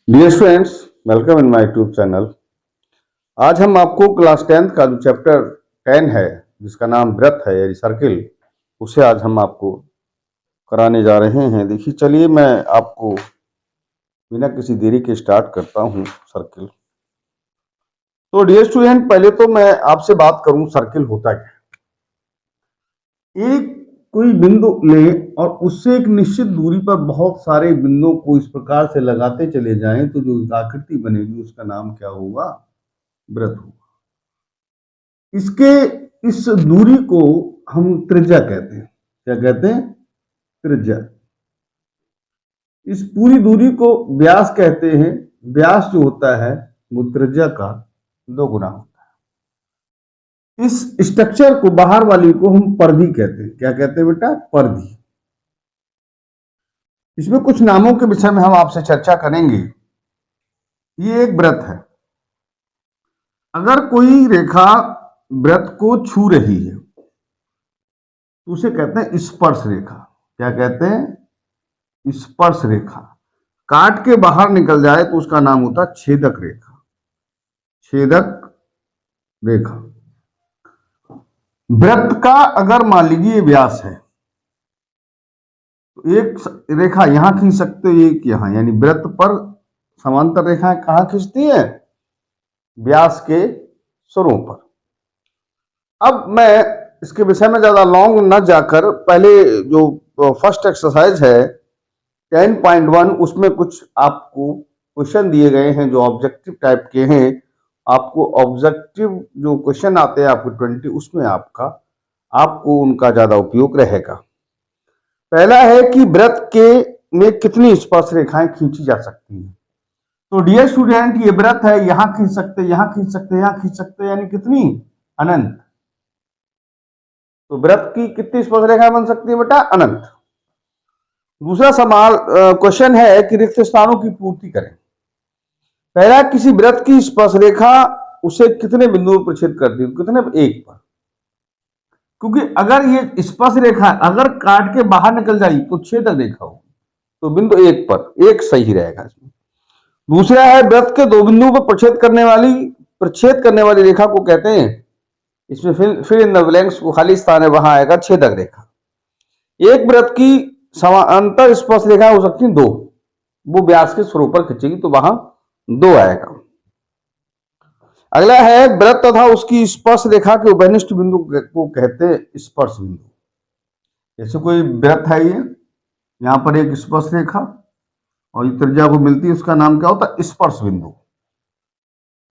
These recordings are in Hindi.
Dear students, welcome in my YouTube channel. आज हम आपको क्लास 10th का जो चैप्टर 10 है जिसका नाम व्रत है यानी सर्किल, उसे आज हम आपको कराने जा रहे हैं। देखिए, चलिए मैं आपको बिना किसी देरी के स्टार्ट करता हूँ सर्किल। तो डियर स्टूडेंट, पहले तो मैं आपसे बात करूँ सर्किल होता क्या है। एक कोई बिंदु लें और उससे एक निश्चित दूरी पर बहुत सारे बिंदुओं को इस प्रकार से लगाते चले जाएं तो जो आकृति बनेगी उसका नाम क्या होगा? व्रत होगा। इसके इस दूरी को हम त्रिज्या कहते हैं। क्या कहते हैं? त्रिज्या। इस पूरी दूरी को व्यास कहते हैं। व्यास जो होता है वो त्रिज्या का 2 गुना होता है। इस स्ट्रक्चर को, बाहर वाली को हम परिधि कहते हैं। क्या कहते हैं बेटा? परिधि। इसमें कुछ नामों के विषय में हम आपसे चर्चा करेंगे। ये एक व्रत है। अगर कोई रेखा व्रत को छू रही है तो उसे कहते हैं स्पर्श रेखा। क्या कहते हैं? स्पर्श रेखा। काट के बाहर निकल जाए तो उसका नाम होता है छेदक रेखा। छेदक रेखा। व्रत का अगर मान लीजिए व्यास है तो एक रेखा यहां खींच सकते हो, एक यहां, यानी व्रत पर समांतर रेखाएं कहां खींचती है? व्यास के सिरों पर। अब मैं इसके विषय में ज्यादा लॉन्ग न जाकर पहले जो फर्स्ट एक्सरसाइज है 10.1 उसमें कुछ आपको क्वेश्चन दिए गए हैं जो ऑब्जेक्टिव टाइप के हैं। आपको ऑब्जेक्टिव जो क्वेश्चन आते हैं आपको 20, उसमें आपको उनका ज्यादा उपयोग रहेगा। पहला है कि व्रत के में कितनी स्पर्श रेखाएं खींची जा सकती हैं। तो डियर स्टूडेंट, ये व्रत है, यहां खींच सकते, यहां खींच सकते, यहां खींच सकते, यानी कितनी? अनंत। तो व्रत की कितनी स्पर्श रेखाएं बन सकती है बेटा? अनंत। दूसरा सवाल क्वेश्चन है कि रिक्त स्थानों की पूर्ति करें। पहला, किसी व्रत की स्पर्श रेखा उसे कितने बिंदुओं पर छेद करती है? कितने? एक पर। क्योंकि अगर ये स्पर्श रेखा अगर काट के बाहर निकल जाएगी तो छेदक रेखा होगी, तो बिंदु एक पर, एक सही रहेगा इसमें। दूसरा है, व्रत के 2 बिंदुओं पर प्रच्छेद करने वाली रेखा को कहते हैं, इसमें फिर इन द ब्लैंक्स को खाली स्थान है, वहां आएगा छेदक रेखा। एक व्रत की समांतर स्पर्श रेखा हो सकती है 2, वो व्यास के सिरों पर खींचेगी तो वहां 2 आएगा। अगला है, व्रत तथा उसकी स्पर्श रेखा के उभयनिष्ठ बिंदु को कहते हैं स्पर्श बिंदु। जैसे कोई व्रत है, ये यहां पर एक स्पर्श रेखा और ये त्रिज्या को मिलती है, उसका नाम क्या होता है? स्पर्श बिंदु।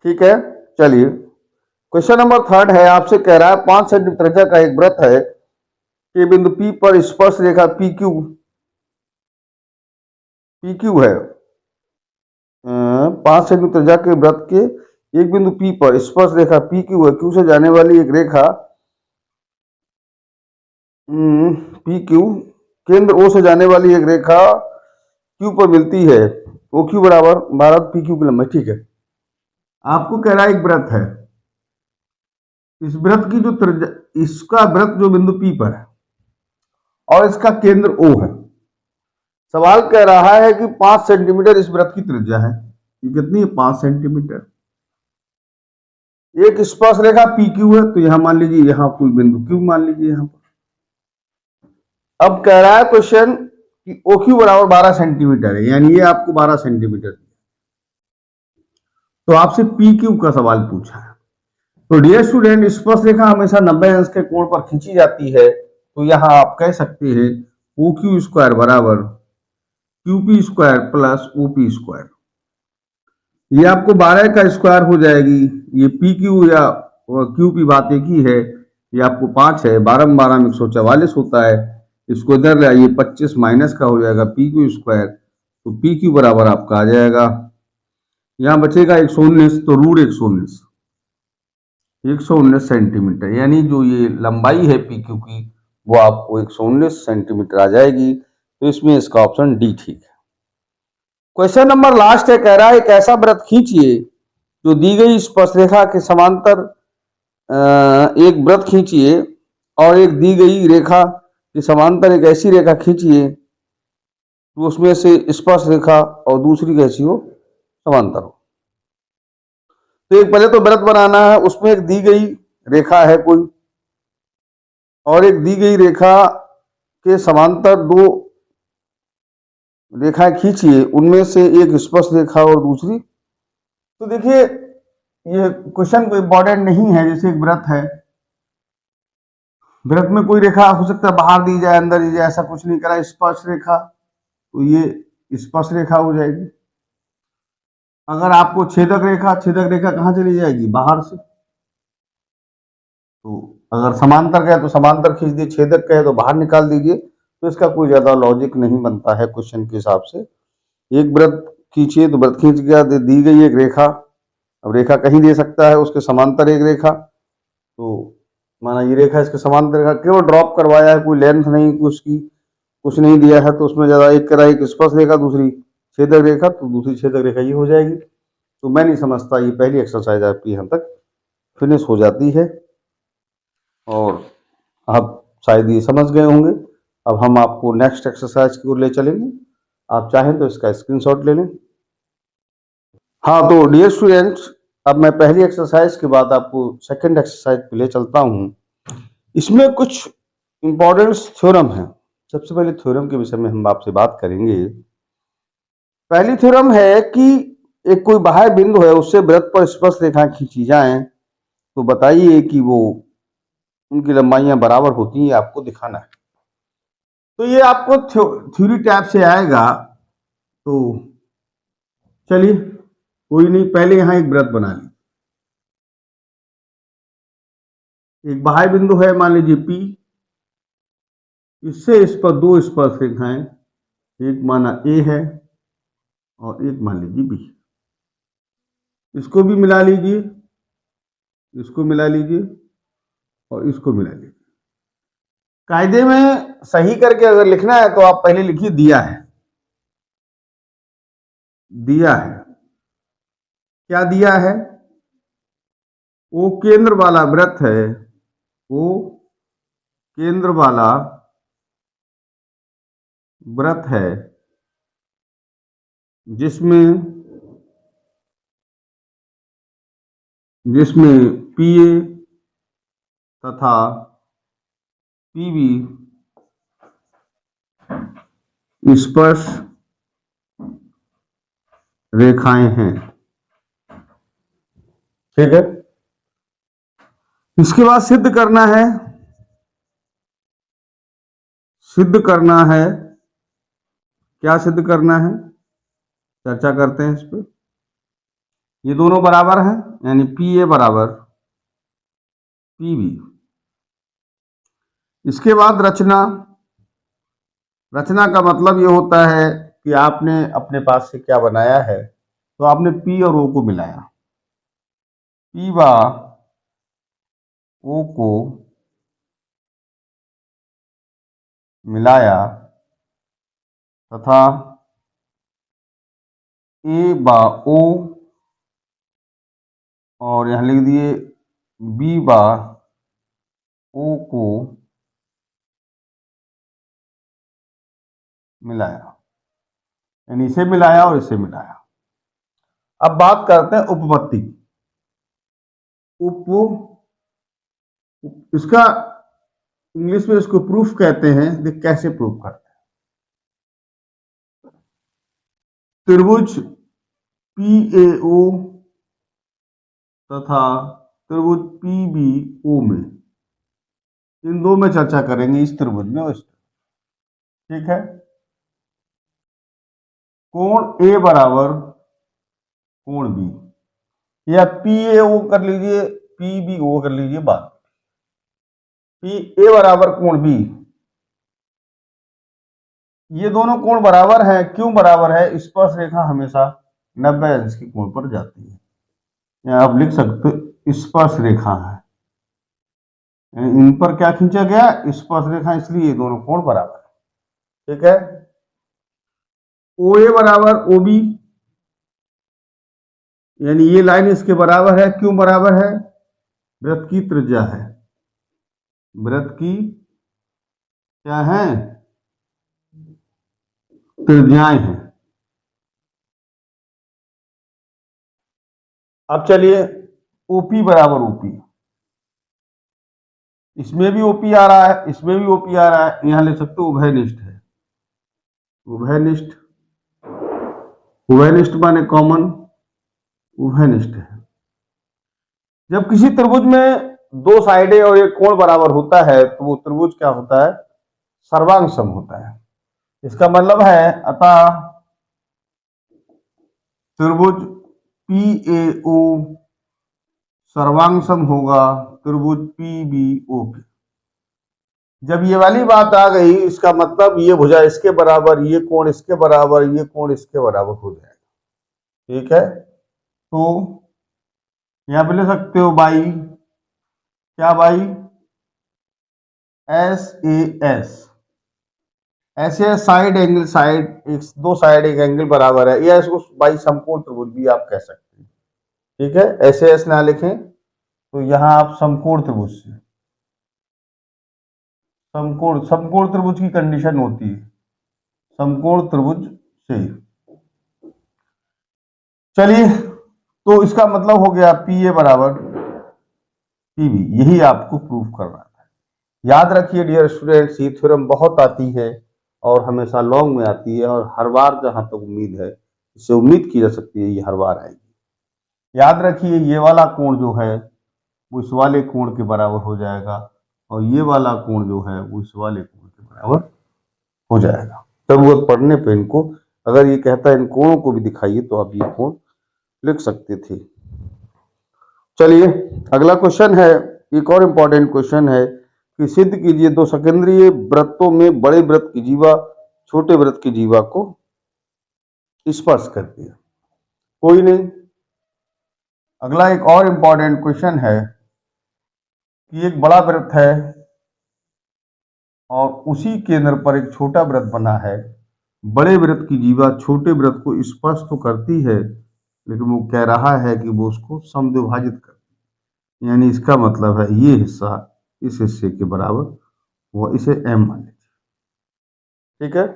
ठीक है, चलिए क्वेश्चन नंबर 3 है, आपसे कह रहा है 5 सेंटीमीटर त्रिज्या का एक व्रत है कि बिंदु P पर स्पर्श रेखा PQ है। 5 सेंटीमीटर त्रिज्या के व्रत के एक बिंदु P पर स्पर्श रेखा PQ है। Q से जाने वाली एक रेखा PQ केंद्र O से जाने वाली एक रेखा Q पर मिलती है। OQ बराबर 12 PQ की लंबाई। ठीक है, आपको कह रहा है एक व्रत है, इस व्रत की जो त्रिज्या, इसका व्रत जो बिंदु P पर है और इसका केंद्र O है। सवाल कह रहा है कि 5 सेंटीमीटर इस व्रत की त्रिज्या है। ये कितनी है? 5 सेंटीमीटर। एक स्पर्श रेखा PQ है, तो यहां मान लीजिए, यहां कोई बिंदु Q मान लीजिए यहां पर। अब कह रहा है क्वेश्चन कि OQ बराबर 12 सेंटीमीटर है, यानी ये आपको 12 सेंटीमीटर, तो आपसे PQ का सवाल पूछा है। तो डियर स्टूडेंट, स्पर्श रेखा हमेशा 90 अंश के कोण पर खींची जाती है, तो यहां आप कह सकते हैं OQ स्क्वायर बराबर QP square plus OP square. ये आपको 12 का स्क्वायर हो जाएगी। ये PQ या QP बात एक ही है। ये आपको 5 है, 12 में 12 में 144 होता है। इसको इधर ले आइए, 25 माइनस का हो जाएगा PQ स्क्वायर, तो PQ बराबर आपका आ जाएगा, यहाँ बचेगा 119, तो रूट 119 सेंटीमीटर, यानी जो ये लंबाई है PQ की वो आपको 119 सेंटीमीटर आ जाएगी। तो इसमें इसका ऑप्शन डी ठीक है। क्वेश्चन नंबर लास्ट है, कह रहा है एक ऐसा व्रत खींचिए जो दी गई स्पर्श रेखा के समांतर, एक व्रत खींचिए और एक दी गई रेखा के समांतर एक ऐसी रेखा खींचिए तो उसमें से स्पर्श रेखा और दूसरी कैसी हो? समांतर हो। तो एक पहले तो वृत्त बनाना है, उसमें एक दी गई रेखा है कोई, और एक दी गई रेखा के समांतर दो रेखाएं खींचिए, उनमें से एक स्पर्श रेखा और दूसरी। तो देखिए ये क्वेश्चन कोई इंपॉर्टेंट नहीं है। जैसे एक वृत्त है, वृत्त में कोई रेखा हो सकता है बाहर दी जाए, अंदर दी जाए, ऐसा कुछ नहीं करा। स्पर्श रेखा, तो ये स्पर्श रेखा हो जाएगी। अगर आपको छेदक रेखा, छेदक रेखा कहाँ चली जाएगी? बाहर से। तो अगर समांतर का है तो समांतर खींच दिए, छेदक का है तो बाहर निकाल दीजिए। तो इसका कोई ज्यादा लॉजिक नहीं बनता है क्वेश्चन के हिसाब से। एक वृत्त खींचिए तो वृत्त खींच गया, दी गई एक रेखा, अब रेखा कहीं दे सकता है, उसके समांतर एक रेखा, तो माना ये रेखा इसके समांतर रेखा, केवल ड्रॉप करवाया है, कोई लेंथ नहीं उसकी, कुछ नहीं दिया है, तो उसमें ज्यादा एक करा, एक स्पर्श रेखा, दूसरी छेदक रेखा, तो दूसरी छेदक रेखा ये हो जाएगी। तो मैं नहीं समझता, ये पहली एक्सरसाइज आपकी यहाँ तक फिनिश हो जाती है और आप शायद ये समझ गए होंगे। अब हम आपको नेक्स्ट एक्सरसाइज की ओर ले चलेंगे। आप चाहें तो इसका स्क्रीनशॉट ले लें। हाँ, तो डियर स्टूडेंट्स, अब मैं पहली एक्सरसाइज के बाद आपको सेकंड एक्सरसाइज पे ले चलता हूँ। इसमें कुछ इंपॉर्टेंट थ्योरम है। सबसे पहले थ्योरम के विषय में हम आपसे बात करेंगे। पहली थ्योरम है कि एक कोई बाह्य बिंदु है, उससे वृत्त पर स्पर्श रेखाएं खींची जाएं, तो बताइए कि वो उनकी लंबाइयां बराबर होती हैं, आपको दिखाना है। तो ये आपको थ्योरी टाइप से आएगा। तो चलिए कोई नहीं, पहले यहां एक वृत्त बना ली। एक बाह्य बिंदु है, मान लीजिए P, इससे इस पर दो स्पर्श रेखाएं, एक माना A है और एक मान लीजिए B। इसको भी मिला लीजिए, इसको मिला लीजिए और इसको मिला लीजिए। कायदे में सही करके अगर लिखना है तो आप पहले लिखिए दिया है। दिया है, क्या दिया है? वो केंद्र वाला वृत्त है, वो केंद्र वाला वृत्त है जिसमें PA तथा PB स्पर्श रेखाएं हैं। ठीक है, इसके बाद सिद्ध करना है, सिद्ध करना है। क्या सिद्ध करना है, चर्चा करते हैं इस पर। ये दोनों बराबर हैं, यानी PA बराबर PB। इसके बाद रचना। रचना का मतलब ये होता है कि आपने अपने पास से क्या बनाया है, तो आपने P और O को मिलाया, P व O को मिलाया तथा A व O, और यहां लिख दिए B व O को मिलाया, यानी इसे मिलाया और इसे मिलाया। अब बात करते हैं उपपत्ति। इसका इंग्लिश में इसको प्रूफ कहते हैं। देख कैसे प्रूफ करते हैं। त्रिभुज PAO तथा त्रिभुज PBO में, इन दो में चर्चा करेंगे, इस त्रिभुज में और इस। ठीक है, कोण A बराबर कोण B, या PAO कर लीजिए, PBO कर लीजिए। बात PA बराबर कोण B, ये दोनों कोण बराबर हैं। क्यों बराबर है? स्पर्श रेखा हमेशा 90 अंश के कोण पर जाती है, या आप लिख सकते स्पर्श रेखा है, इन पर क्या खींचा गया? स्पर्श रेखा, इसलिए ये दोनों कोण बराबर है। ठीक है, OA बराबर OB, यानी ये लाइन इसके बराबर है। क्यों बराबर है? वृत्त की त्रिज्या है, वृत्त की क्या है? त्रिज्याएं हैं। अब चलिए ओपी बराबर ओपी, इसमें भी ओपी आ रहा है, इसमें भी ओपी आ रहा है, यहां लिख सकते हो उभयनिष्ठ है। उभयनिष्ठ, उभयनिष्ठ माने कॉमन, उभयनिष्ठ है। जब किसी त्रिभुज में दो साइडें और एक कोण बराबर होता है तो वो त्रिभुज क्या होता है, सर्वांग सम होता है। इसका मतलब है अतः त्रिभुज पी ए ओ सर्वांग सम होगा त्रिभुज पी बी ओ के। जब ये वाली बात आ गई, इसका मतलब ये भुजा इसके बराबर, ये कोण इसके बराबर, ये कोण इसके बराबर हो जाएगा। ठीक है, तो यहां पे ले सकते हो बाई, क्या बाई, एस ए एस, ऐसे साइड एंगल, साइड एक दो साइड एक एंगल बराबर है, या इसको बाई समकोण त्रिभुज भी आप कह सकते हैं। ठीक है, ऐसे एस ना लिखें तो यहां आप समकोण त्रिभुज से, समकोण समकोण त्रिभुज की कंडीशन होती है समकोण त्रिभुज से। चलिए, तो इसका मतलब हो गया पी ए बराबर पी बी, यही आपको प्रूफ करना था। याद रखिए डियर स्टूडेंट्स, ये थ्योरम बहुत आती है और हमेशा लॉन्ग में आती है, और हर बार जहां तक उम्मीद है, इससे उम्मीद की जा सकती है ये हर बार आएगी। याद रखिए ये वाला कोण जो है वो इस वाले कोण के बराबर हो जाएगा, और ये वाला कोण जो है वो इस वाले कोण के बराबर हो जाएगा। जरूरत पड़ने पे इनको, अगर ये कहता है इन कोणों को भी दिखाइए तो आप ये कोण लिख सकते थे। चलिए अगला क्वेश्चन है, एक और इंपॉर्टेंट क्वेश्चन है कि सिद्ध कीजिए दो सकेंद्रीय वृत्तों में बड़े वृत्त की जीवा छोटे वृत्त की जीवा को स्पर्श करती है। कोई नहीं, अगला एक और इंपॉर्टेंट क्वेश्चन है कि एक बड़ा वृत्त है और उसी केंद्र पर एक छोटा वृत्त बना है। बड़े वृत्त की जीवा छोटे वृत्त को स्पर्श तो करती है, लेकिन वो कह रहा है कि वो उसको समद्विभाजित करती है, यानी इसका मतलब है ये हिस्सा इस हिस्से के बराबर, वो इसे एम मान लीजिए। ठीक है,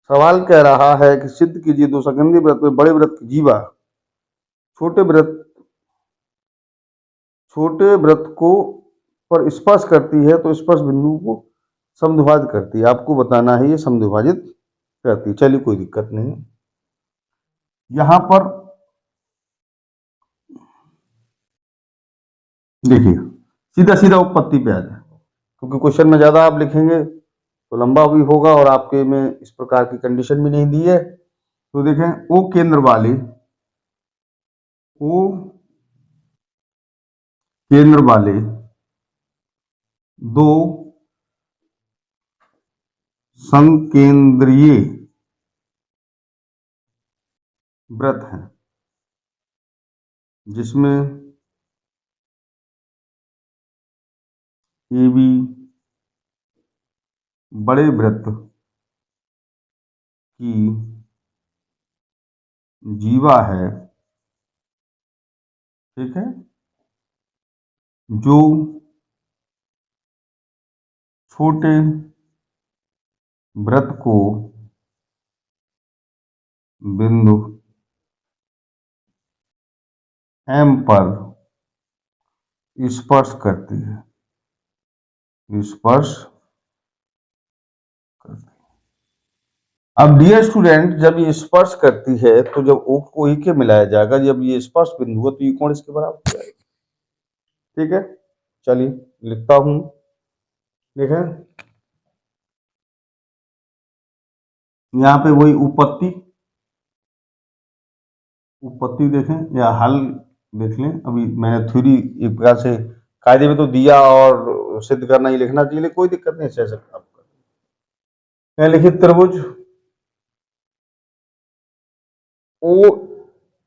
सवाल कह रहा है कि सिद्ध कीजिए दो सकेंद्रीय वृत्त में बड़े वृत्त की जीवा छोटे वृत्त को पर स्पर्श करती है, तो स्पर्श बिंदु को समद्विभाजित करती है। आपको बताना है ये समद्विभाजित करती है। चलिए कोई दिक्कत नहीं, यहां पर देखिए सीधा सीधा उत्पत्ति पे आ जाए, क्योंकि क्वेश्चन में ज्यादा आप लिखेंगे तो लंबा भी होगा और आपके में इस प्रकार की कंडीशन भी नहीं दी है। तो देखें, ओ केंद्र वाले, ओ केंद्र वाले दो संकेंद्रीय वृत्त हैं, जिसमें ए बी बड़े वृत्त की जीवा है। ठीक है, जो छोटे वृत्त को बिंदु एम पर स्पर्श करती है, स्पर्श करती है। अब डियर स्टूडेंट, जब ये स्पर्श करती है तो जब ओ को ई के मिलाया जाएगा, जब ये स्पर्श बिंदु है तो ये कोण इसके बराबर हो जाएगा। ठीक है, चलिए लिखता हूं, देखें यहाँ पे वही उपपत्ति, उपपत्ति देखें या हल देख लें। अभी मैंने थ्योरी एक प्रकार से कायदे में तो दिया और सिद्ध करना ही लिखना चाहिए, कोई दिक्कत नहीं सह सकता आपका। मैं लिखित त्रिभुज ओ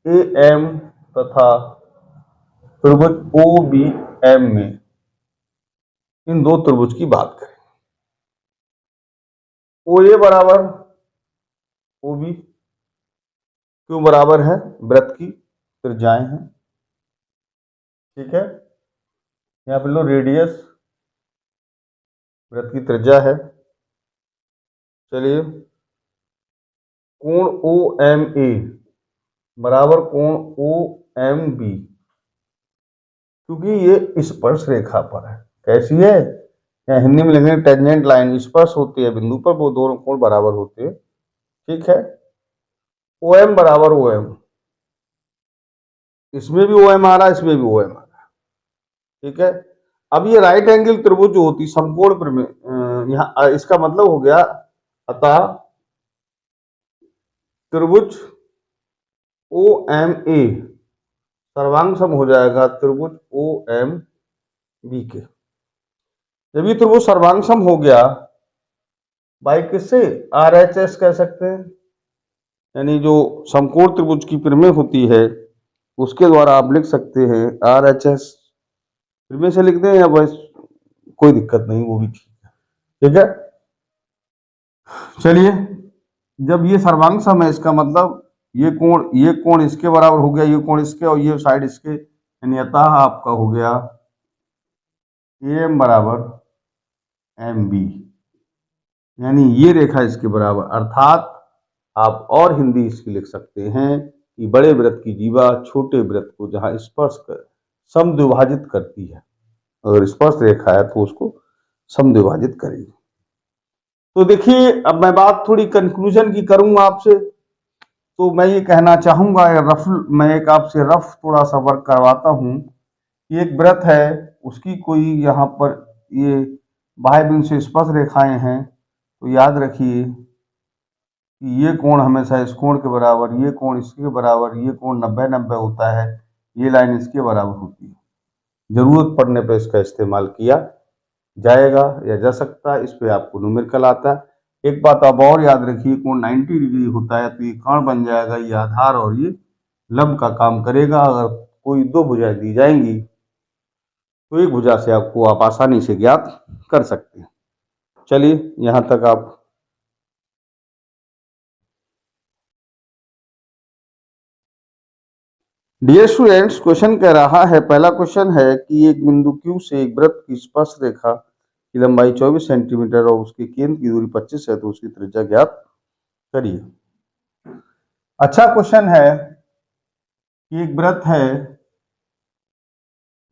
ए एम तथा त्रिभुज ओ बी एम में इन दो त्रिभुज की बात करें। ओ ए बराबर ओ बी क्यों बराबर है, वृत्त की त्रिज्याएं हैं। ठीक है, यहाँ पे लो रेडियस वृत्त की त्रिज्या है। चलिए, कोण ओ एम ए बराबर कोण ओ एम बी, क्योंकि ये स्पर्श रेखा पर है। कैसी है, या हिंदी में लिखेंगे टेंजेंट लाइन, स्पर्श होती है बिंदु पर, वो दोनों कोण बराबर होते हैं। ठीक है, ओ एम बराबर ओ एम, इसमें भी ओ एम आ रहा है, इसमें भी ओ एम आ रहा है। ठीक है, अब ये राइट एंगल त्रिभुज जो होती समकोण पर, यहाँ इसका मतलब हो गया, अतः त्रिभुज ओ एम ए सर्वांग सम हो जाएगा त्रिभुज ओ एम बी के। जब ये त्रिभुज सर्वांग सम हो गया बाई किससे, आर एच एस कह सकते हैं, यानी जो समकोण त्रिभुज की पिरमें होती है उसके द्वारा आप लिख सकते हैं आर एच एस, पिरमें से लिख दें या बस कोई दिक्कत नहीं, वो भी ठीक है। ठीक है, चलिए, जब ये सर्वांग सम है इसका मतलब ये कोण इसके बराबर हो गया, ये कोण इसके और ये साइड इसके, यानी अतः आपका हो गया ए एम बराबर एम बी, यानी ये रेखा इसके बराबर, अर्थात आप और हिंदी इसकी लिख सकते हैं कि बड़े वृत्त की जीवा छोटे वृत्त को जहां स्पर्श कर समद्विभाजित करती है, अगर स्पर्श रेखा है तो उसको समद्विभाजित करेगी। तो देखिए, अब मैं बात थोड़ी कंक्लूजन की करूंगा आपसे, तो मैं ये कहना चाहूंगा, मैं एक आपसे रफ थोड़ा सा वर्क करवाता हूं। एक वृत्त है, उसकी कोई यहाँ पर ये बाह्य बिंदु से स्पर्श रेखाएं हैं, तो याद रखिए कि ये कोण हमेशा इस कोण के बराबर, ये कोण इसके बराबर, ये कोण 90-90 होता है, ये लाइन इसके बराबर होती है। जरूरत पड़ने पर इसका इस्तेमाल किया जाएगा या जा सकता है, इस पे आपको न्यूमेरिकल आता है। एक बात आप और याद रखिए, कोण 90 डिग्री होता है तो ये कर्ण बन जाएगा, ये आधार और ये लंब का काम करेगा। अगर कोई दो भुजाएं दी जाएंगी तो एक भुजा से आपको आप आसानी से ज्ञात कर सकते हैं। चलिए, यहां तक आप डियर स्टूडेंट्स, क्वेश्चन कह रहा है, पहला क्वेश्चन है कि एक बिंदु Q से एक वृत्त की स्पर्श रेखा की लंबाई 24 सेंटीमीटर और उसके केंद्र की दूरी 25 है, तो उसकी त्रिज्या ज्ञात करिए। अच्छा क्वेश्चन है कि एक वृत्त है,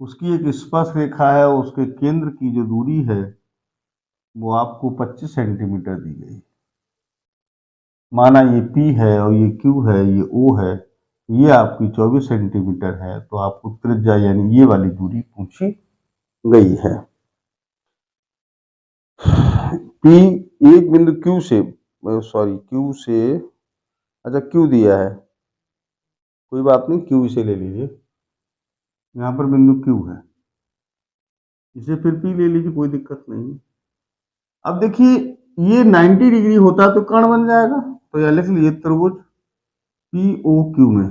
उसकी एक स्पर्श रेखा है, उसके केंद्र की जो दूरी है वो आपको 25 सेंटीमीटर दी गई। माना ये P है और ये Q है, ये O है, ये आपकी 24 सेंटीमीटर है, तो आपको त्रिज्या यानी ये वाली दूरी पूछी गई है। P एक बिंदु Q से, Q से, अच्छा Q दिया है, कोई बात नहीं, Q इसे ले लीजिए, यहाँ पर बिंदु Q है, इसे फिर P ले लीजिए, कोई दिक्कत नहीं। अब देखिए, ये 90 डिग्री होता तो कर्ण बन जाएगा, तो यह लिख लीजिए त्रिभुज POQ में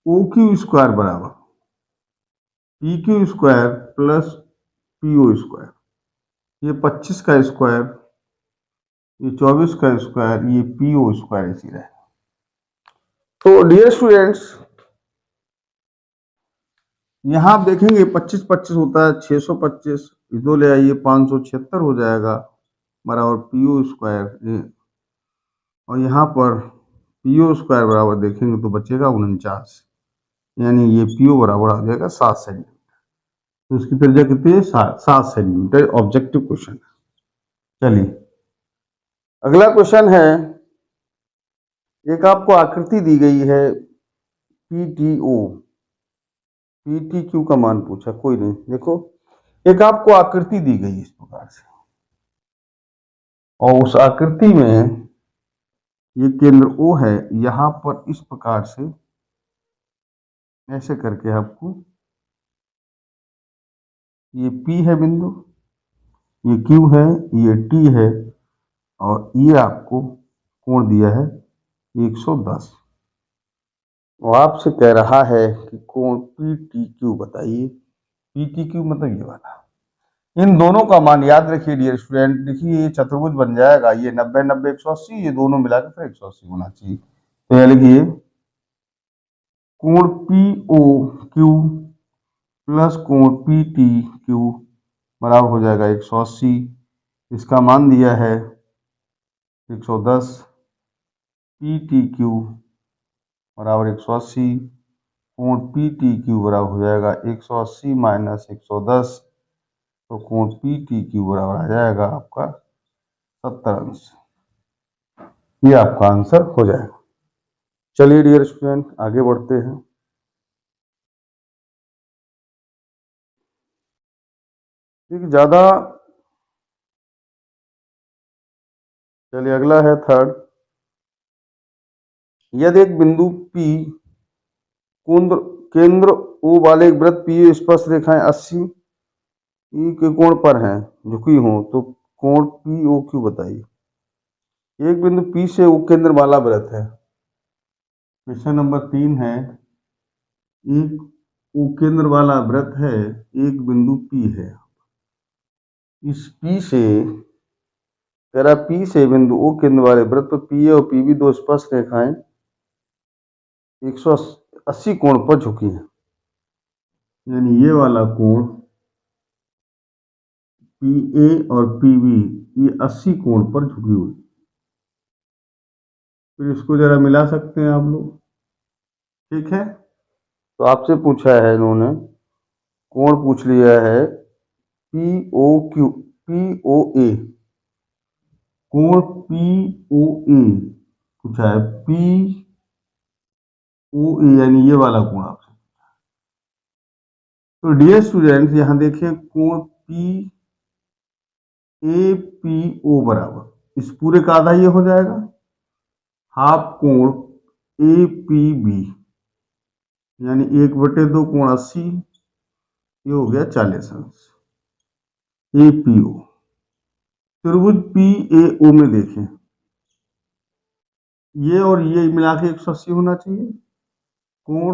OQ स्क्वायर बराबर PQ square plus PO square, ये 25 का स्क्वायर, ये 24 का स्क्वायर, ये PO स्क्वायर इसी रहेगा। तो डियर स्टूडेंट्स, यहां आप देखेंगे 25-25 होता है 625, दो ले आइए 576 हो जाएगा बराबर PO स्क्वायर, और यहाँ पर PO स्क्वायर बराबर देखेंगे तो बचेगा 49, यानी ये PO बराबर आ जाएगा 7 सेंटीमीटर। तो इसकी त्रिज्या कितनी है, 7 सेंटीमीटर। Objective question. चलिए, अगला क्वेश्चन है, एक आपको आकृति दी गई है PTO, PTQ का मान पूछा, कोई नहीं, देखो एक आपको आकृति दी गई इस प्रकार से, और उस आकृति में ये केंद्र O है, यहां पर इस प्रकार से ऐसे करके आपको, ये P है बिंदु, ये Q है, ये T है, और ये आपको कोण दिया है 110। और आपसे कह रहा है कि कोण PTQ बताइए। PTQ मतलब ये वाला, इन दोनों का मान याद रखिए डियर स्टूडेंट। देखिए, ये चतुर्भुज बन जाएगा, ये 90-90 180, ये दोनों मिलाकर फिर 180 होना चाहिए। तो यह लिखिए कोण POQ प्लस कोण PTQ बराबर हो जाएगा 180। इसका मान दिया है 110, पी टी क्यू बराबर 180, कोण पी टी क्यू बराबर हो जाएगा 180 माइनस 110, तो कोण पी टी क्यू बराबर आ जाएगा आपका 70 अंश। ये आपका आंसर हो जाएगा। चलिए डियर स्टूडेंट आगे बढ़ते हैं। ठीक, ज्यादा, चलिए अगला है थर्ड। यदि एक बिंदु P केंद्र केंद्र O वाले एक वृत्त P स्पर्श रेखाएं 80 E के कोण पर हैं, झुकी हो, तो कोण POQ बताइए। एक बिंदु P से O केंद्र वाला वृत्त है। क्वेश्चन नंबर 3 है, एक O केंद्र वाला वृत्त है, एक बिंदु P है। इस P से कह रहा P से बिंदु O केंद्र वाले वृत्त पर P और PB दो स्पर्श रेखाएं 180 कोण पर झुकी है। यानी ये वाला कोण PA और PB ये 80 कोण पर झुकी हुई। फिर इसको जरा मिला सकते हैं आप लोग। ठीक है, तो आपसे पूछा है इन्होंने, कोण पूछ लिया है POQ POA, कोण POA पूछा है, POA यानी ये वाला कोण आपसे। तो डियर स्टूडेंट्स यहां देखिए, कोण PAPO बराबर इस पूरे का आधा ये हो जाएगा, हाफ कोण APB यानी 1/2 कोण 80, ये हो गया 40 अंश। APO त्रिभुज PAO में देखें, ये और ये मिला के 180 होना चाहिए। कोण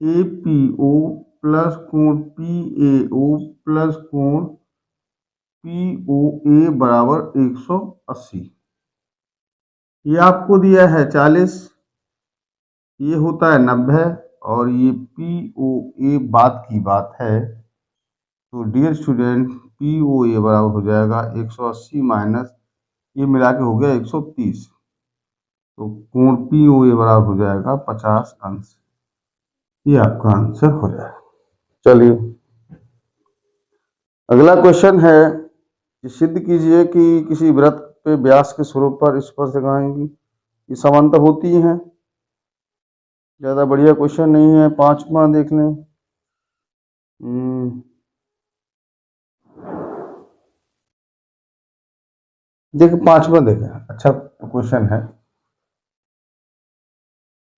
APO प्लस कोण PAO प्लस कोण POA बराबर 180। ये आपको दिया है 40, ये होता है 90, और ये POA बाद की बात है। तो डियर स्टूडेंट POA बराबर हो जाएगा 180 माइनस ये मिला के हो गया 130, तो कोण POA बराबर हो जाएगा 50 अंश। ये आपका आंसर हो जाएगा। चलिए अगला क्वेश्चन है कि सिद्ध कीजिए कि किसी वृत्त पे व्यास के स्वरूप पर स्पर्श रेखाएं की समांतर होती हैं। ज्यादा बढ़िया क्वेश्चन नहीं है। 5वां देख लें। देखिए 5वां देखें, अच्छा क्वेश्चन है।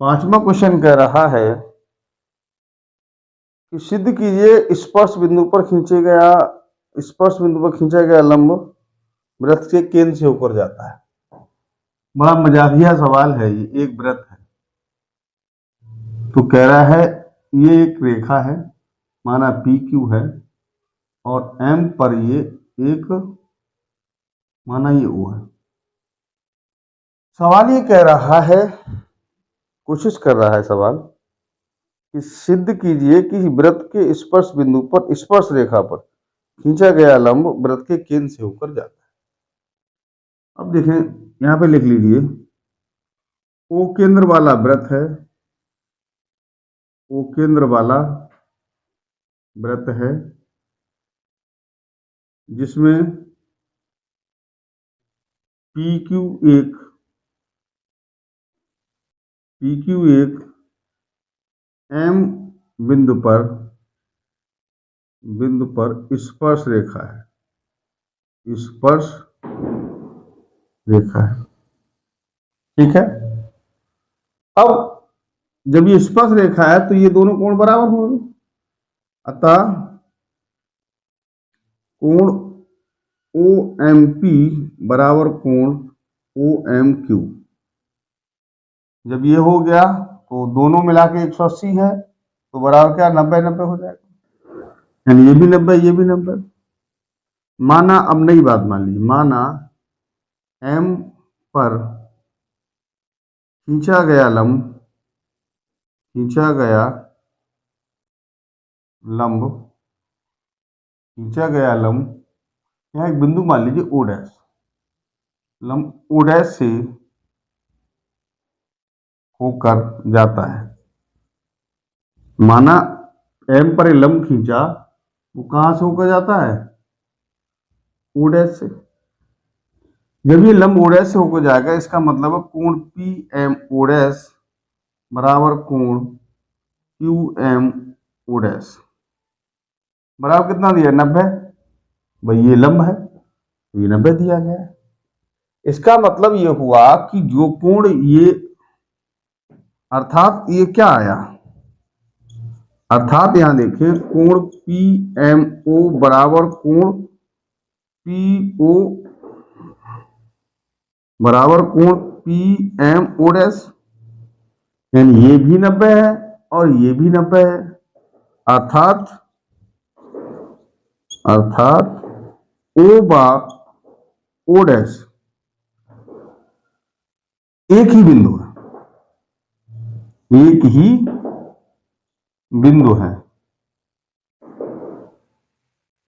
5वां क्वेश्चन कह रहा है कि सिद्ध कीजिए स्पर्श बिंदु पर खींचा गया लंब वृत्त के केंद्र से होकर जाता है। बड़ा मजाकिया सवाल है ये। एक वृत्त है तो कह रहा है ये एक रेखा है, माना PQ है, और M पर ये एक माना ये O है। सवाल ये कह रहा है, कोशिश कर रहा है सवाल कि सिद्ध कीजिए कि वृत्त के स्पर्श बिंदु पर स्पर्श रेखा पर खींचा गया लंब वृत्त के केंद्र से होकर जाता है। अब देखें यहां पे लिख लीजिए, O केंद्र वाला वृत्त है, O केंद्र वाला वृत्त है जिसमें PQ एक M बिंदु पर स्पर्श रेखा है, स्पर्श रेखा है। ठीक है, अब जब ये स्पर्श रेखा है तो ये दोनों कोण बराबर होंगे, अतः कोण OMP बराबर कोण OMQ। जब ये हो गया तो दोनों मिला के 180 है, तो बराबर क्या 90-90 हो जाएगा, यानी ये भी 90 ये भी 90। माना, अब नई बात मान लीजिए, माना M पर खींचा गया लंब यहाँ एक बिंदु मान लीजिए O डैश, लंब O डैश से होकर जाता है। माना एम पर लंब खींचा, वो कहां से होकर जाता है? ओ डैश से। जब ये लंब ओ डैश से होकर जाएगा, इसका मतलब है कोण पी एम ओ डैश बराबर कोण क्यू एम ओ डैश बराबर कितना दिया? 90। भाई ये लंब है, तो ये 90 दिया गया है। इसका मतलब ये हुआ कि जो कोण ये, अर्थात ये क्या आया, अर्थात यहां देखिए कोण पी एम ओ बराबर कोण पी ओ बराबर कोण पी एम ओ डैश, यानी ये भी 90 है और ये भी 90 है। अर्थात अर्थात ओ बा ओ डैश एक ही बिंदु है, एक ही बिंदु है।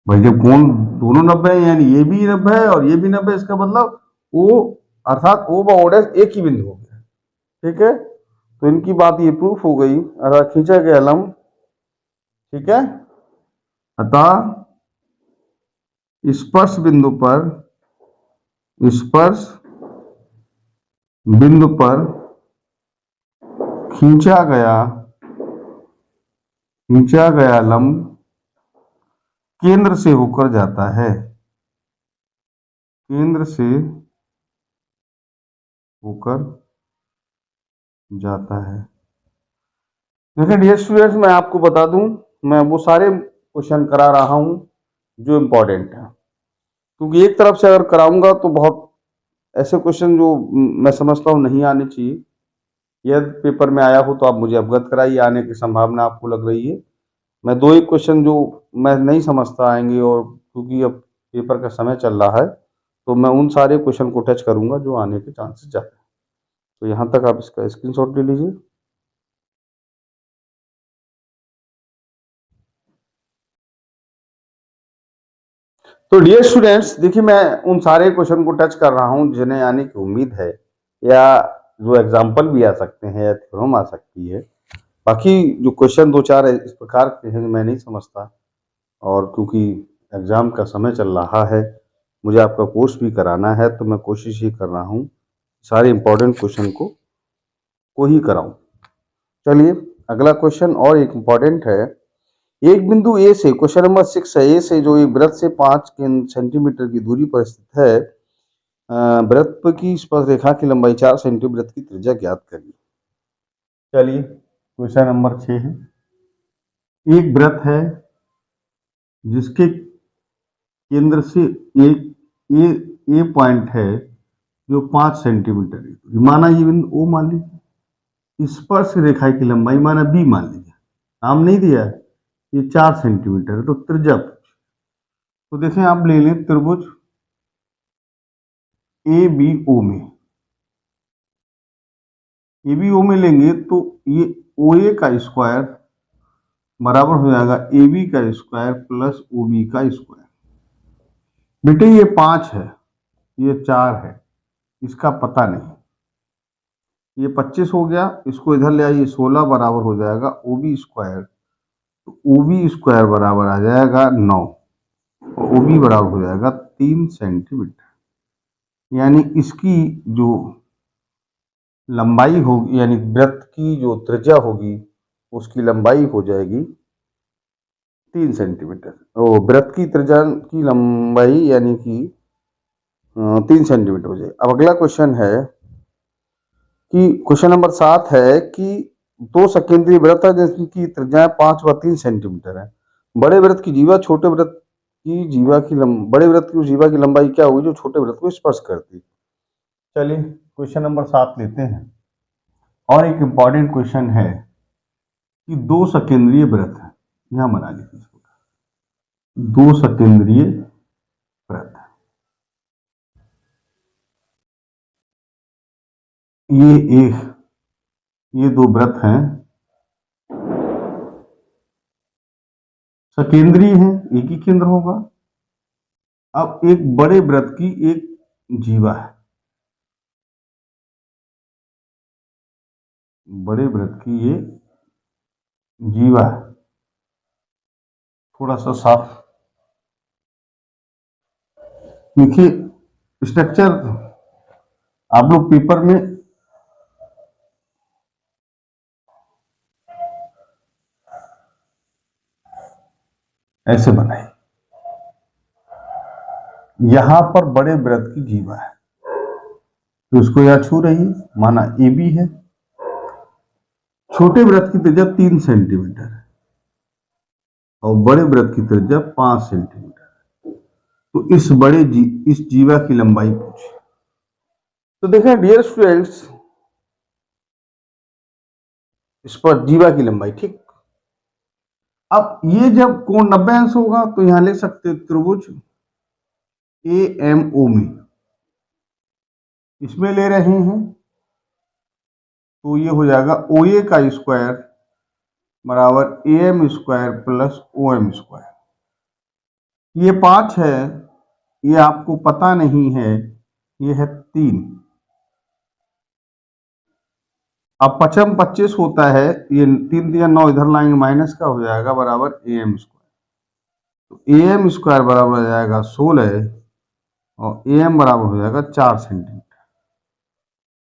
भाई जब कोण दोनों 90 है, यानी ये भी 90 है और ये भी 90 है, इसका मतलब ओ, अर्थात ओ बा ओ डैश एक ही बिंदु हो गया। ठीक है, तो इनकी बात ये प्रूफ हो गई, अर्थात खींचा गया लंब, ठीक है, अतः स्पर्श बिंदु पर खींचा गया लंब केंद्र से होकर जाता है, केंद्र से होकर जाता है। देखिए डियर स्टूडेंट्स, मैं आपको बता दूं, मैं वो सारे क्वेश्चन करा रहा हूं जो इम्पोर्टेंट है, क्योंकि एक तरफ से अगर कराऊंगा तो बहुत ऐसे क्वेश्चन जो मैं समझता हूं नहीं आने चाहिए, यदि पेपर में आया हो तो आप मुझे अवगत कराइए, आने की संभावना आपको लग रही है। मैं दो एक क्वेश्चन जो मैं नहीं समझता आएंगे, और क्योंकि अब पेपर का समय चल रहा है, तो मैं उन सारे क्वेश्चन को टच करूंगा जो आने के चांसेस ज़्यादा है। तो यहाँ तक आप इसका स्क्रीनशॉट ले लीजिए। तो डियर स्टूडेंट्स, देखिए मैं उन सारे क्वेश्चन को टच कर रहा हूँ जिन्हें आने की उम्मीद है, या जो एग्जाम्पल भी आ सकते हैं या थ्योरम आ सकती है। बाकी जो क्वेश्चन दो चार इस प्रकार के हैं मैं नहीं समझता, और क्योंकि एग्जाम का समय चल रहा है, मुझे आपका कोर्स भी कराना है, तो मैं कोशिश ये कर रहा हूँ सारे इंपॉर्टेंट क्वेश्चन को ही कराऊं। चलिए अगला क्वेश्चन और एक इंपॉर्टेंट है। एक बिंदु ए से, क्वेश्चन नंबर 6 है, ए से जो एक वृत्त से 5 सेंटीमीटर की दूरी पर स्थित है, वृत्त की स्पर्श रेखा की लंबाई 4 सेंटीमीटर, वृत्त की त्रिज्या ज्ञात करिए। चलिए क्वेश्चन नंबर 6 है। एक वृत्त है जिसके केंद्र से एक ए पॉइंट है जो 5 सेंटीमीटर है, माना ये बिंदु ओ मान लीजिए, स्पर्श रेखा की लंबाई माना बी मान लीजिए, नाम नहीं दिया है, ये 4 सेंटीमीटर है, तो त्रिज्या, तो देखें आप ले लें त्रिभुज ए बी ओ में, ए बी ओ में लेंगे तो ये ओ ए का स्क्वायर बराबर हो जाएगा ए बी का स्क्वायर प्लस ओ बी का स्क्वायर। बेटे ये 5 है, ये 4 है, इसका पता नहीं, ये 25 हो गया, इसको इधर ले आइए, 16 बराबर हो जाएगा ओ बी स्क्वायर, तो ओ बी स्क्वायर बराबर आ जाएगा 9, और ओ बी बराबर हो जाएगा 3 सेंटीमीटर। यानी इसकी जो लंबाई होगी, यानी वृत्त की जो त्रिज्या होगी, उसकी लंबाई हो जाएगी 3 सेंटीमीटर, ओ वृत्त की त्रिज्या की लंबाई यानी कि 3 सेंटीमीटर हो जाएगी। अब अगला क्वेश्चन है कि क्वेश्चन नंबर 7 है कि दो सकेंद्रीय वृत्त है जिनकी त्रिज्या 5 व 3 सेंटीमीटर है। बड़े वृत्त की जीवा छोटे वृत्त की जीवा की बड़े वृत्त की जीवा की लंबाई क्या होगी जो छोटे वृत्त को स्पर्श करती। चलिए क्वेश्चन नंबर 7 लेते हैं, और एक इंपॉर्टेंट क्वेश्चन है कि दो सकेंद्रीय वृत्त है, यहां बना लीजिए, दो सकेंद्रीय वृत्त, ये दो वृत्त हैं, सकेंद्रीय हैं, एक ही केंद्र होगा। अब एक बड़े वृत्त की एक जीवा है, बड़े वृत्त की ये जीवा है। थोड़ा सा साफ देखिए स्ट्रक्चर, आप लोग पेपर में ऐसे बनाए, यहां पर बड़े वृत्त की जीवा है तो उसको यह छू रही है, माना ए बी है। छोटे वृत्त की त्रिज्या 3 सेंटीमीटर है और बड़े वृत्त की त्रिज्या 5 सेंटीमीटर है। तो इस जीवा की लंबाई पूछी। तो देखें डियर स्टूडेंट्स, इस पर जीवा की लंबाई, ठीक। अब ये जब कोण 90 अंश होगा तो यहां लिख सकते त्रिभुज ए एम ओ में इसमें ले रहे हैं तो ये हो जाएगा ओ ए का स्क्वायर बराबर A M square plus O M square. ये 5 है, ये आपको पता नहीं है, ये है 3। अब 55 25 होता है, ये 3 3 9 इधर लाएंगे माइनस का हो जाएगा बराबर ए एम स्क्वायर। तो ए एम स्क्वायर बराबर हो जाएगा 16 और ए एम बराबर हो जाएगा 4 सेंटीमीटर।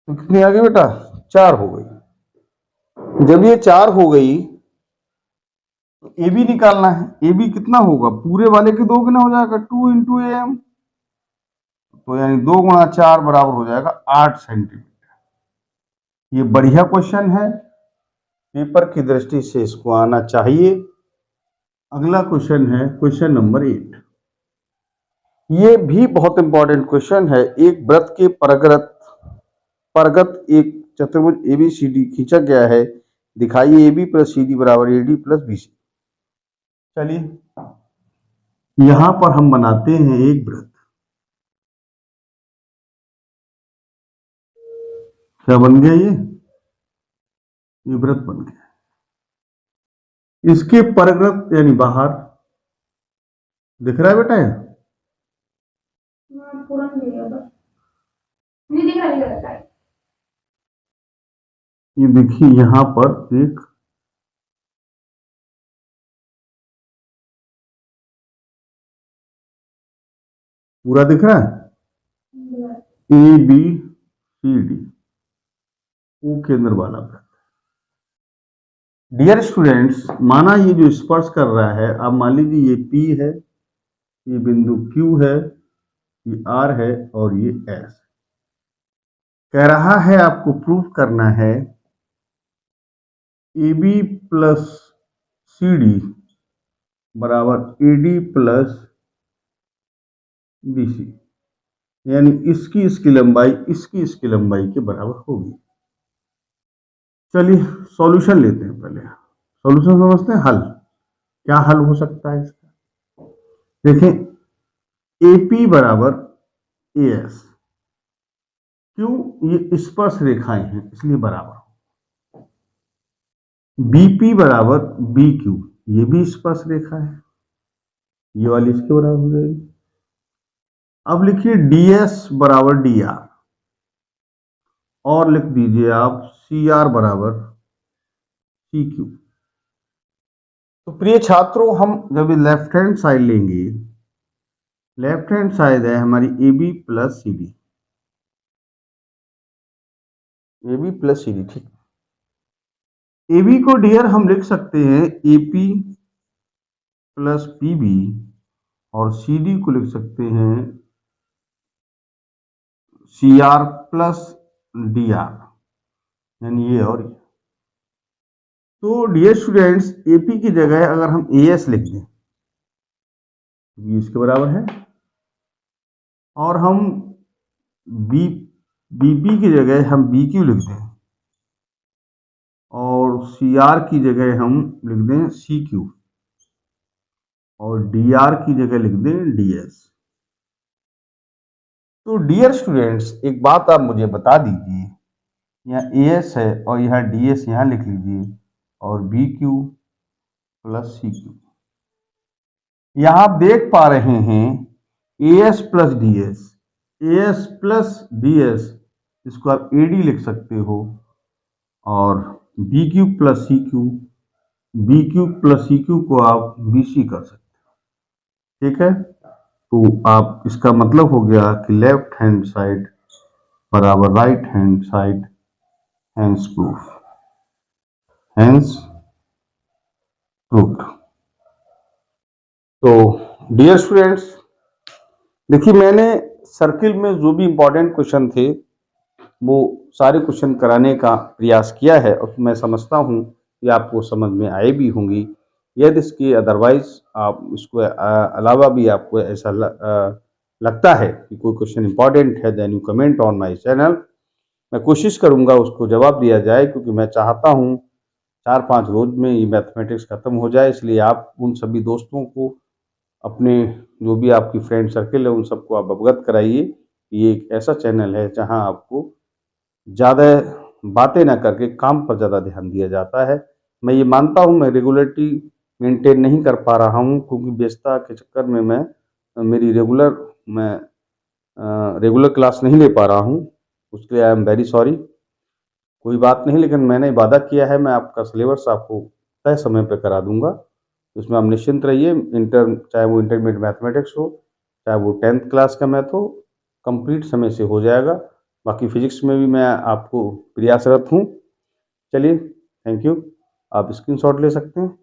तो कितनी आ गई बेटा? 4 हो गई। जब ये 4 हो गई तो ए बी निकालना है। ए बी कितना होगा? पूरे वाले के 2 गुना हो जाएगा, 2 इंटू ए एम, तो यानी 2 गुणा 4 बराबर हो जाएगा 8 सेंटीमीटर। ये बढ़िया क्वेश्चन है, पेपर की दृष्टि से इसको आना चाहिए। अगला क्वेश्चन है क्वेश्चन नंबर 8। ये भी बहुत इंपॉर्टेंट क्वेश्चन है। एक वृत्त के परगत एक चतुर्भुज एबीसीडी खींचा गया है, दिखाइए AB प्लस CD बराबर AD प्लस BC। चलिए यहां पर हम बनाते हैं एक वृत्त। क्या बन गया? ये वृत्त बन गया। इसके परगत यानी बाहर दिख रहा है बेटा? ये देखिए यहां पर एक पूरा दिख रहा है, ए बी सी डी, ओ केंद्र वाला वृत्त। डियर स्टूडेंट्स, माना ये जो स्पर्श कर रहा है, अब मान लीजिए ये P है, ये बिंदु Q है, ये R है और ये S। कह रहा है आपको प्रूव करना है AB प्लस CD बराबर AD प्लस BC, यानी इसकी लंबाई लंबाई के बराबर होगी। चलिए सॉल्यूशन लेते हैं। पहले सॉल्यूशन समझते हैं, हल क्या हल हो सकता है इसका। देखें AP बराबर AS, क्यों? ये स्पर्श रेखाएं हैं इसलिए बराबर। BP बराबर BQ, ये भी स्पर्श रेखा है, ये वाली इसके बराबर हो जाएगी। अब लिखिए DS बराबर DR और लिख दीजिए आप CR बराबर CQ। तो प्रिय छात्रों, हम जब लेफ्ट हैंड साइड लेंगे, लेफ्ट हैंड साइड है हमारी AB plus CD, AB plus CD, ठीक। AB को डियर हम लिख सकते हैं AP प्लस PB और CD को लिख सकते हैं CR प्लस DR, यानी ये और ये। तो डियर स्टूडेंट्स, AP की जगह अगर हम AS लिख दें, ये इसके बराबर है, और हम BP की जगह हम BQ लिख दें और CR की जगह हम लिख दें CQ और DR की जगह लिख दें DS। तो डियर स्टूडेंट्स, एक बात आप मुझे बता दीजिए, यहाँ AS है और यहाँ DS यहाँ लिख लीजिए और BQ प्लस CQ। यहाँ आप देख पा रहे हैं AS प्लस DS, इसको आप AD लिख सकते हो और बी क्यूब प्लस सी क्यूब, बी क्यूब प्लस सी क्यूब को आप बी सी कर सकते हैं। ठीक है, तो आप इसका मतलब हो गया कि लेफ्ट हैंड साइड बराबर right hand side, hence proof, hence proof. तो डियर स्टूडेंट्स, देखिए मैंने सर्किल में जो भी इंपॉर्टेंट क्वेश्चन थे वो सारे क्वेश्चन कराने का प्रयास किया है और मैं समझता हूँ कि आपको समझ में आए भी होंगी। यदि इसके अदरवाइज आप इसको अलावा भी आपको ऐसा लगता है कि कोई क्वेश्चन इंपॉर्टेंट है, then you comment on my channel. मैं कोशिश करूँगा उसको जवाब दिया जाए, क्योंकि मैं चाहता हूँ 4-5 रोज में ये मैथमेटिक्स खत्म हो जाए। इसलिए आप उन सभी दोस्तों को, अपने जो भी आपकी फ्रेंड सर्किल है, उन सबको आप अवगत कराइए। ये एक ऐसा चैनल है जहां आपको ज़्यादा बातें ना करके काम पर ज़्यादा ध्यान दिया जाता है। मैं ये मानता हूँ मैं रेगुलरिटी मेंटेन नहीं कर पा रहा हूँ, क्योंकि व्यस्तता के चक्कर में मेरी रेगुलर क्लास नहीं ले पा रहा हूँ। उसके लिए आई एम वेरी सॉरी। कोई बात नहीं, लेकिन मैंने वादा किया है मैं आपका सिलेबस आपको तय समय पे करा दूंगा। उसमें आप निश्चिंत रहिए। चाहे वो इंटरमीडिएट मैथमेटिक्स हो, चाहे वो 10th क्लास का मैथ हो, कंप्लीट समय से हो जाएगा। बाकी फिजिक्स में भी मैं आपको प्रयासरत हूँ। चलिए, थैंक यू। आप स्क्रीनशॉट ले सकते हैं।